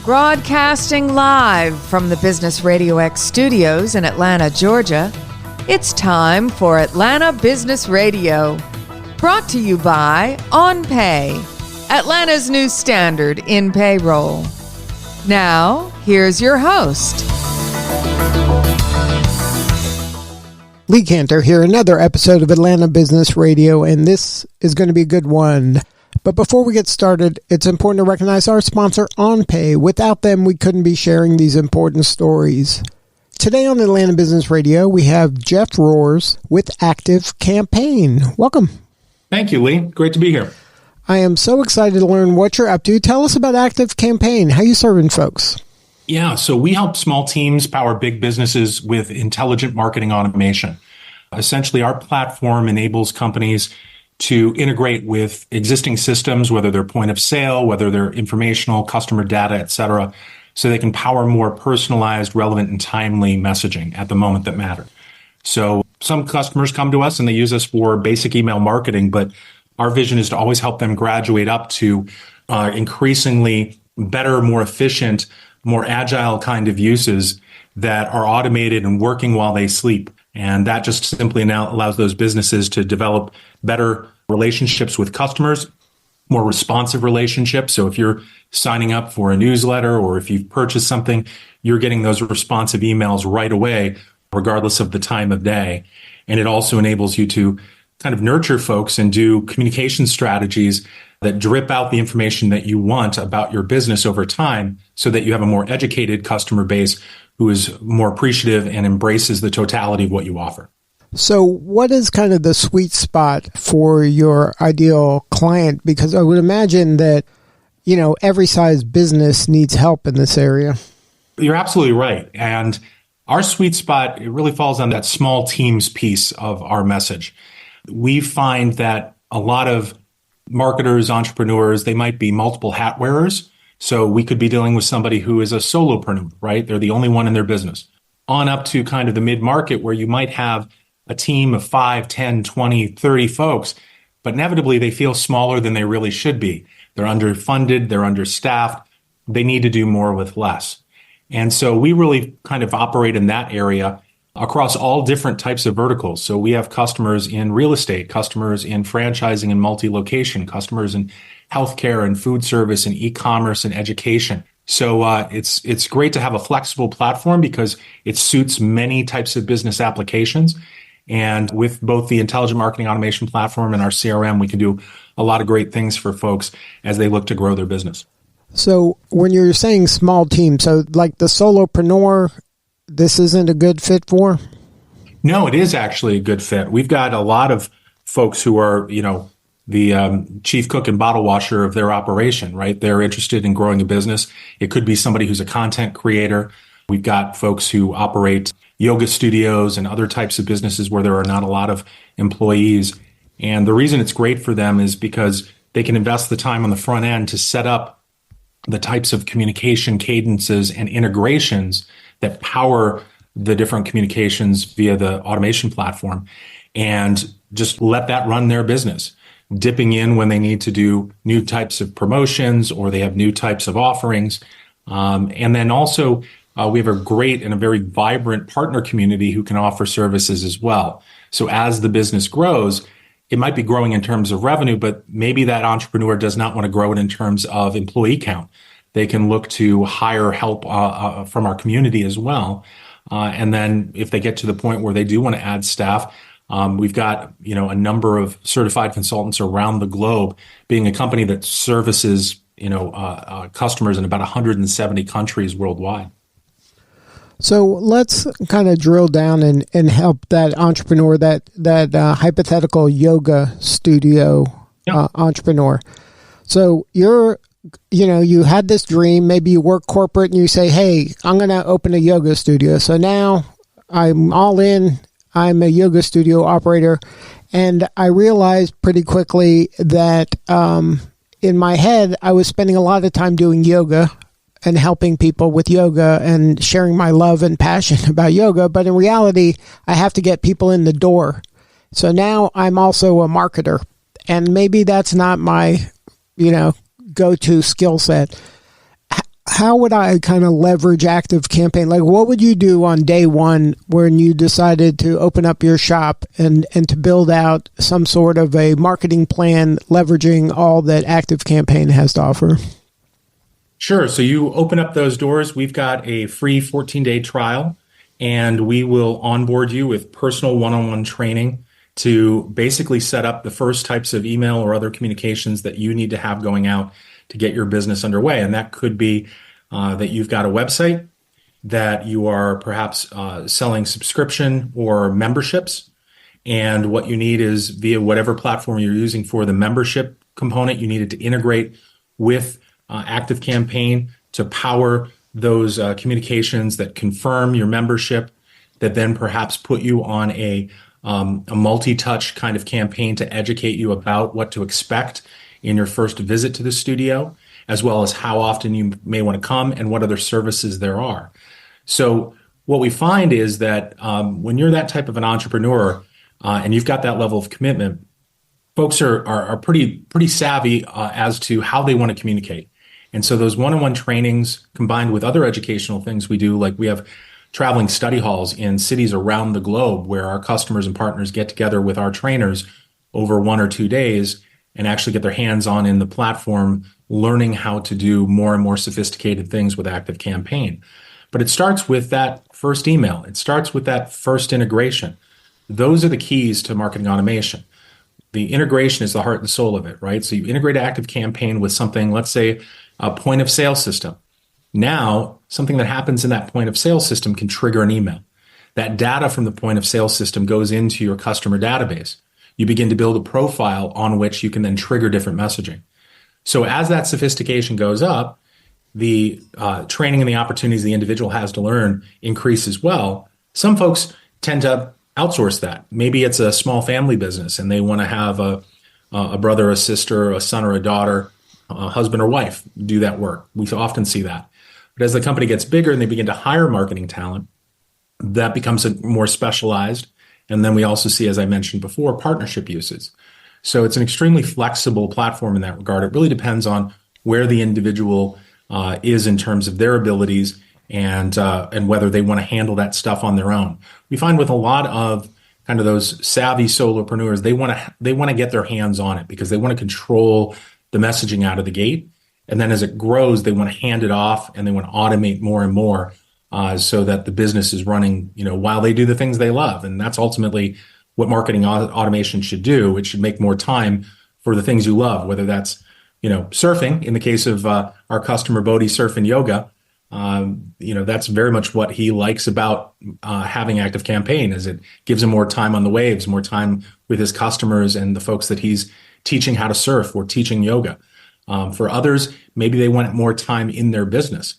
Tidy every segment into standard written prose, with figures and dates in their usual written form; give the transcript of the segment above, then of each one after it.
Broadcasting live from the Business RadioX studios in Atlanta, Georgia, it's time for Atlanta Business Radio. Brought to you by OnPay, Atlanta's new standard in payroll. Now, here's your host. Lee Cantor here, another episode of Atlanta Business Radio, and this is going to be a good one. But before we get started, it's important to recognize our sponsor, OnPay. Without them, we couldn't be sharing these important stories. Today on Atlanta Business Radio, we have Jeff Rohrs with ActiveCampaign. Welcome. Thank you, Lee. Great to be here. I am so excited to learn what you're up to. Tell us about ActiveCampaign. How are you serving folks? Yeah, so we help small teams power big businesses with intelligent marketing automation. Essentially, our platform enables companies to integrate with existing systems, whether they're point of sale, whether they're informational, customer data, et cetera, so they can power more personalized, relevant, and timely messaging at the moment that matter. So some customers come to us and they use us for basic email marketing, but our vision is to always help them graduate up to increasingly better, more efficient, more agile kind of uses that are automated and working while they sleep. And that just simply now allows those businesses to develop better relationships with customers, more responsive relationships. So if you're signing up for a newsletter or if you've purchased something, you're getting those responsive emails right away, regardless of the time of day. And it also enables you to kind of nurture folks and do communication strategies that drip out the information that you want about your business over time so that you have a more educated customer base who is more appreciative and embraces the totality of what you offer. So what is kind of the sweet spot for your ideal client? Because I would imagine that, every size business needs help in this area. You're absolutely right. And our sweet spot, it really falls on that small teams piece of our message. We find that a lot of marketers, entrepreneurs, they might be multiple hat wearers. So we could be dealing with somebody who is a solopreneur, right? They're the only one in their business. On up to kind of the mid-market where you might have a team of 5, 10, 20, 30 folks, but inevitably they feel smaller than they really should be. They're underfunded, they're understaffed, they need to do more with less. And so we really kind of operate in that area across all different types of verticals. So we have customers in real estate, customers in franchising and multi-location, customers in healthcare and food service and e-commerce and education. So it's great to have a flexible platform because it suits many types of business applications. And with both the intelligent marketing automation platform and our CRM, we can do a lot of great things for folks as they look to grow their business. So when you're saying small team, so like the solopreneur, this isn't a good fit for? No, it is actually a good fit. We've got a lot of folks who are, the chief cook and bottle washer of their operation, right? They're interested in growing a business. It could be somebody who's a content creator. We've got folks who operate yoga studios and other types of businesses where there are not a lot of employees. And the reason it's great for them is because they can invest the time on the front end to set up the types of communication cadences and integrations that power the different communications via the automation platform and just let that run their business, dipping in when they need to do new types of promotions or they have new types of offerings. And then also we have a great and a very vibrant partner community who can offer services as well. So as the business grows, it might be growing in terms of revenue, but maybe that entrepreneur does not want to grow it in terms of employee count. They can look to hire help from our community as well. And then if they get to the point where they do want to add staff, we've got, a number of certified consultants around the globe, being a company that services, customers in about 170 countries worldwide. So let's kind of drill down and help that entrepreneur, that hypothetical yoga studio entrepreneur. So you had this dream, maybe you work corporate and you say, hey, I'm going to open a yoga studio. So now I'm all in. I'm a yoga studio operator. And I realized pretty quickly that in my head, I was spending a lot of time doing yoga and helping people with yoga and sharing my love and passion about yoga. But in reality, I have to get people in the door. So now I'm also a marketer. And maybe that's not my, go-to skill set. how would I kind of leverage ActiveCampaign? Like, what would you do on day one when you decided to open up your shop and to build out some sort of a marketing plan leveraging all that ActiveCampaign has to offer? Sure. So you open up those doors. We've got a free 14-day trial, and we will onboard you with personal one-on-one training to basically set up the first types of email or other communications that you need to have going out to get your business underway. And that could be that you've got a website, that you are perhaps selling subscription or memberships. And what you need is, via whatever platform you're using for the membership component, you needed to integrate with ActiveCampaign to power those communications that confirm your membership, that then perhaps put you on a multi-touch kind of campaign to educate you about what to expect in your first visit to the studio, as well as how often you may want to come and what other services there are. So what we find is that when you're that type of an entrepreneur and you've got that level of commitment, folks are pretty savvy as to how they want to communicate. And so those one-on-one trainings, combined with other educational things we do, like we have traveling study halls in cities around the globe where our customers and partners get together with our trainers over 1 or 2 days and actually get their hands on in the platform, learning how to do more and more sophisticated things with ActiveCampaign. But it starts with that first email. It starts with that first integration. Those are the keys to marketing automation. The integration is the heart and soul of it, right? So you integrate ActiveCampaign with something, let's say, a point of sale system. Now, something that happens in that point of sale system can trigger an email. That data from the point of sale system goes into your customer database. You begin to build a profile on which you can then trigger different messaging. So as that sophistication goes up, the training and the opportunities the individual has to learn increase as well. Some folks tend to outsource that. Maybe it's a small family business and they want to have a brother, a sister, a son or a daughter, a husband or wife do that work. We often see that. But as the company gets bigger and they begin to hire marketing talent, that becomes more specialized. And then we also see, as I mentioned before, partnership uses. So it's an extremely flexible platform in that regard. It really depends on where the individual is in terms of their abilities and whether they want to handle that stuff on their own. We find with a lot of kind of those savvy solopreneurs, they want to get their hands on it because they want to control the messaging out of the gate. And then as it grows, they want to hand it off and they want to automate more and more so that the business is running, while they do the things they love. And that's ultimately what marketing automation should do. It should make more time for the things you love, whether that's, surfing. In the case of our customer, Bodhi Surf and Yoga, that's very much what he likes about having ActiveCampaign, is it gives him more time on the waves, more time with his customers and the folks that he's teaching how to surf or teaching yoga. For others, maybe they want more time in their business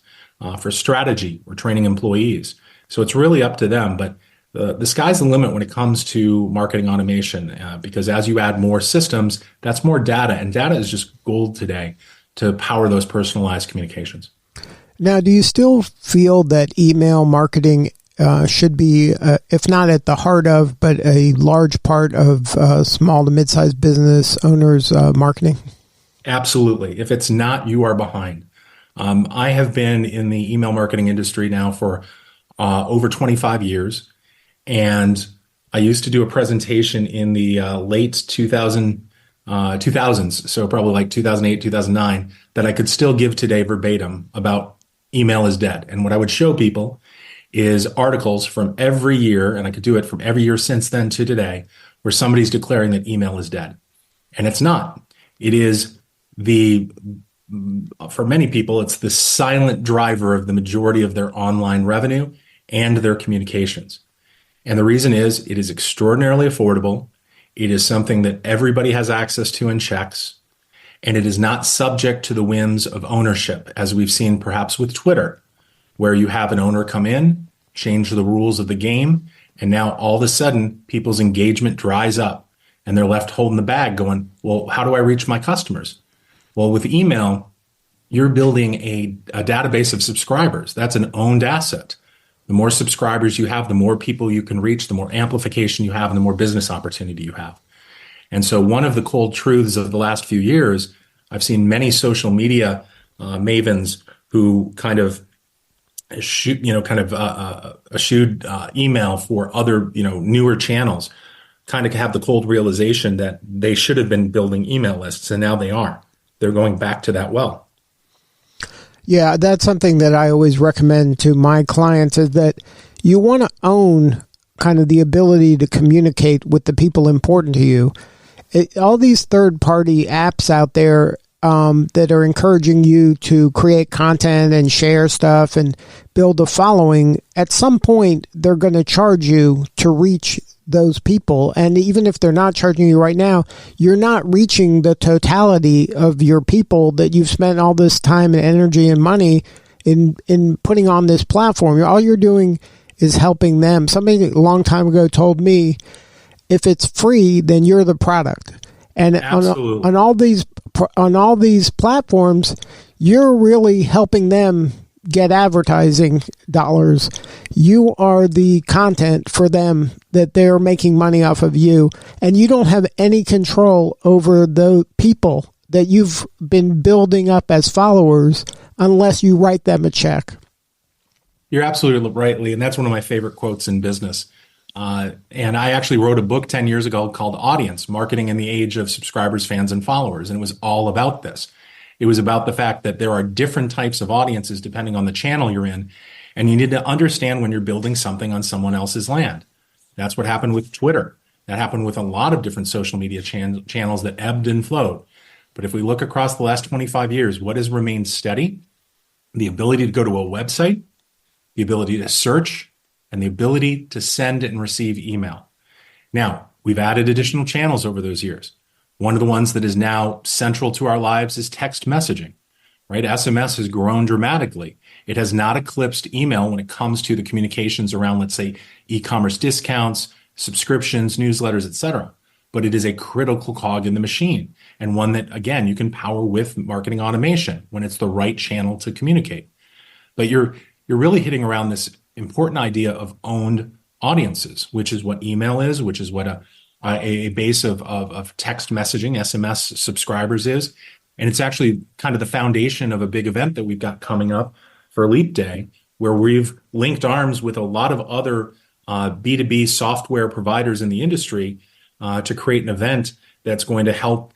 for strategy or training employees. So it's really up to them. But the sky's the limit when it comes to marketing automation, because as you add more systems, that's more data. And data is just gold today to power those personalized communications. Now, do you still feel that email marketing should be, if not at the heart of, but a large part of small to mid-sized business owners' marketing? Absolutely. If it's not, you are behind. I have been in the email marketing industry now for over 25 years. And I used to do a presentation in the late 2000s, so probably like 2008, 2009, that I could still give today verbatim about email is dead. And what I would show people is articles from every year, and I could do it from every year since then to today, where somebody's declaring that email is dead. And it's not. It is for many people, it's the silent driver of the majority of their online revenue and their communications. And the reason is it is extraordinarily affordable. It is something that everybody has access to and checks. And it is not subject to the whims of ownership, as we've seen perhaps with Twitter, where you have an owner come in, change the rules of the game, and now all of a sudden people's engagement dries up and they're left holding the bag going, well, how do I reach my customers? Well, with email, you're building a database of subscribers. That's an owned asset. The more subscribers you have, the more people you can reach, the more amplification you have, and the more business opportunity you have. And so one of the cold truths of the last few years, I've seen many social media mavens who kind of eschewed email for other, newer channels, kind of have the cold realization that they should have been building email lists, and now they are. They're going back to that well. Yeah, that's something that I always recommend to my clients, is that you want to own kind of the ability to communicate with the people important to you. All these third-party apps out there that are encouraging you to create content and share stuff and build a following, at some point they're going to charge you to reach those people. And even if they're not charging you right now, you're not reaching the totality of your people that you've spent all this time and energy and money in putting on this platform. All you're doing is helping them. Somebody a long time ago told me, if it's free, then you're the product. And on all these platforms, you're really helping them get advertising dollars. You are the content for them that they're making money off of you, and you don't have any control over the people that you've been building up as followers unless you write them a check. You're absolutely right, Lee, and that's one of my favorite quotes in business. And I actually wrote a book 10 years ago called Audience, Marketing in the Age of Subscribers, Fans, and Followers. And it was all about this. It was about the fact that there are different types of audiences depending on the channel you're in. And you need to understand when you're building something on someone else's land. That's what happened with Twitter. That happened with a lot of different social media channels that ebbed and flowed. But if we look across the last 25 years, what has remained steady? The ability to go to a website, the ability to search, and the ability to send and receive email. Now, we've added additional channels over those years. One of the ones that is now central to our lives is text messaging, right? SMS has grown dramatically. It has not eclipsed email when it comes to the communications around, let's say, e-commerce discounts, subscriptions, newsletters, etc. But it is a critical cog in the machine, and one that, again, you can power with marketing automation when it's the right channel to communicate. But you're really hitting around this important idea of owned audiences, which is what email is, which is what a base of text messaging, SMS subscribers is. And it's actually kind of the foundation of a big event that we've got coming up for Leap Day, where we've linked arms with a lot of other B2B software providers in the industry to create an event that's going to help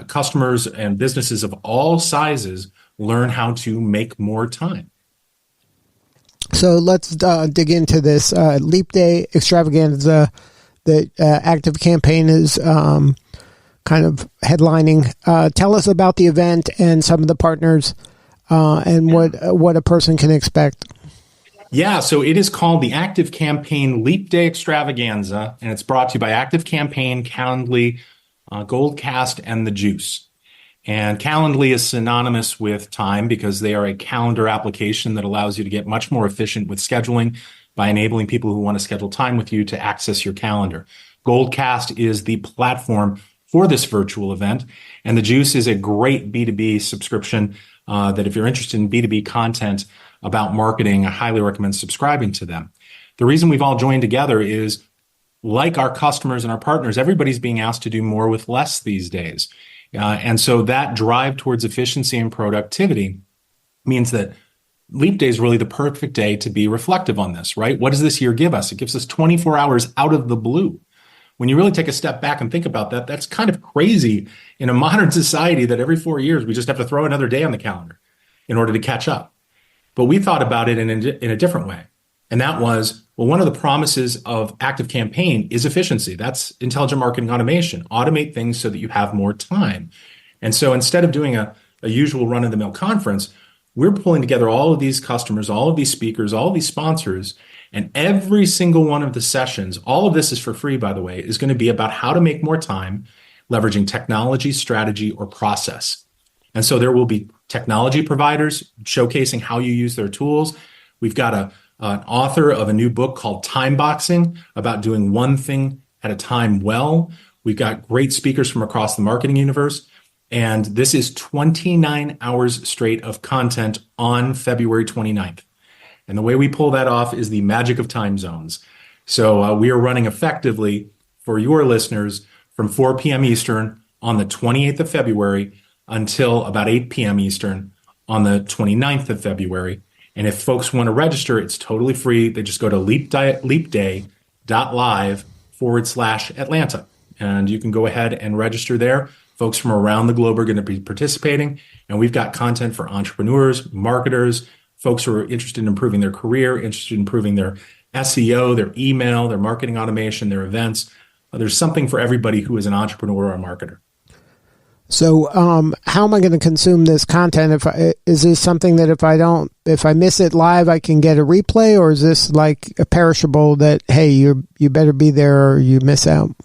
customers and businesses of all sizes learn how to make more time. So let's dig into this Leap Day extravaganza that ActiveCampaign is kind of headlining. Tell us about the event and some of the partners and what a person can expect. Yeah, so it is called the ActiveCampaign Leap Day Extravaganza, and it's brought to you by ActiveCampaign, Calendly, Goldcast, and The Juice. And Calendly is synonymous with time because they are a calendar application that allows you to get much more efficient with scheduling by enabling people who want to schedule time with you to access your calendar. Goldcast is the platform for this virtual event, and The Juice is a great B2B subscription that if you're interested in B2B content about marketing, I highly recommend subscribing to them. The reason we've all joined together is, like our customers and our partners, everybody's being asked to do more with less these days. And so that drive towards efficiency and productivity means that Leap Day is really the perfect day to be reflective on this, right? What does this year give us? It gives us 24 hours out of the blue. When you really take a step back and think about that, that's kind of crazy in a modern society that every 4 years we just have to throw another day on the calendar in order to catch up. But we thought about it in a different way. And that was, well, one of the promises of ActiveCampaign is efficiency. That's intelligent marketing automation. Automate things so that you have more time. And so instead of doing a usual run-of-the-mill conference, we're pulling together all of these customers, all of these speakers, all of these sponsors, and every single one of the sessions, all of this is for free, by the way, is going to be about how to make more time, leveraging technology, strategy, or process. And so there will be technology providers showcasing how you use their tools. We've got an author of a new book called Time Boxing about doing one thing at a time well. We've got great speakers from across the marketing universe. And this is 29 hours straight of content on February 29th. And the way we pull that off is the magic of time zones. So we are running effectively for your listeners from 4 p.m. Eastern on the 28th of February until about 8 p.m. Eastern on the 29th of February. And if folks want to register, it's totally free. They just go to leapday.live/Atlanta. And you can go ahead and register there. Folks from around the globe are going to be participating. And we've got content for entrepreneurs, marketers, folks who are interested in improving their career, interested in improving their SEO, their email, their marketing automation, their events. There's something for everybody who is an entrepreneur or a marketer. So, how am I going to consume this content? Is this something that if I miss it live, I can get a replay, or is this like a perishable that, hey, you better be there or you miss out?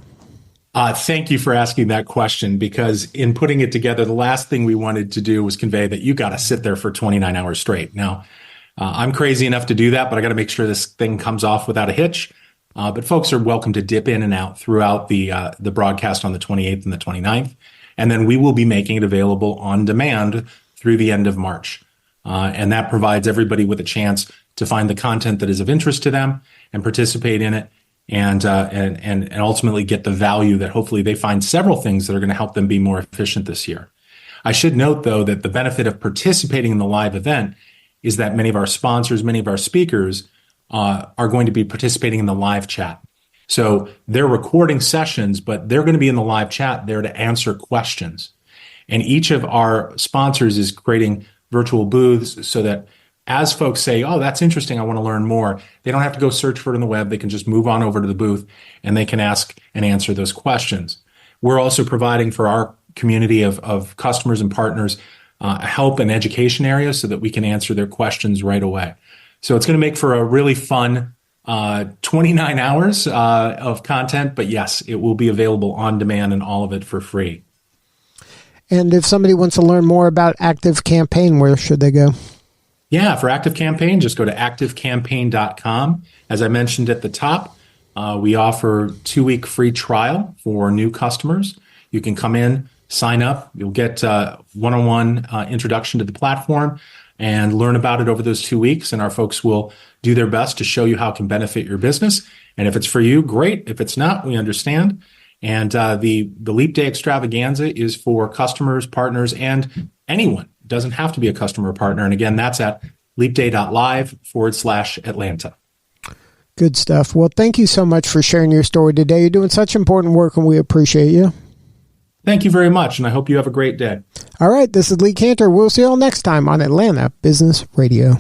Thank you for asking that question, because in putting it together, the last thing we wanted to do was convey that you got to sit there for 29 hours straight. Now, I'm crazy enough to do that, but I got to make sure this thing comes off without a hitch. But folks are welcome to dip in and out throughout the broadcast on the 28th and the 29th. And then we will be making it available on demand through the end of March. And that provides everybody with a chance to find the content that is of interest to them and participate in it, and ultimately get the value that hopefully they find several things that are going to help them be more efficient this year. I should note, though, that the benefit of participating in the live event is that many of our sponsors, many of our speakers are going to be participating in the live chat. So they're recording sessions, but they're going to be in the live chat there to answer questions. And each of our sponsors is creating virtual booths so that as folks say, oh, that's interesting, I want to learn more, they don't have to go search for it on the web. They can just move on over to the booth and they can ask and answer those questions. We're also providing for our community of customers and partners help and education areas so that we can answer their questions right away. So it's going to make for a really fun 29 hours of content, but yes, it will be available on demand and all of it for free. And if somebody wants to learn more about ActiveCampaign, where should they go? Yeah, for ActiveCampaign, just go to activecampaign.com. As I mentioned at the top, we offer 2-week free trial for new customers. You can come in, sign up. You'll get one-on-one introduction to the platform and learn about it over those 2 weeks. And our folks will do their best to show you how it can benefit your business. And if it's for you, great. If it's not, we understand. And the Leap Day Extravaganza is for customers, partners, and anyone. It doesn't have to be a customer or partner. And again, that's at leapday.live/Atlanta. Good stuff. Well, thank you so much for sharing your story today. You're doing such important work, and we appreciate you. Thank you very much, and I hope you have a great day. All right, this is Lee Cantor. We'll see you all next time on Atlanta Business Radio.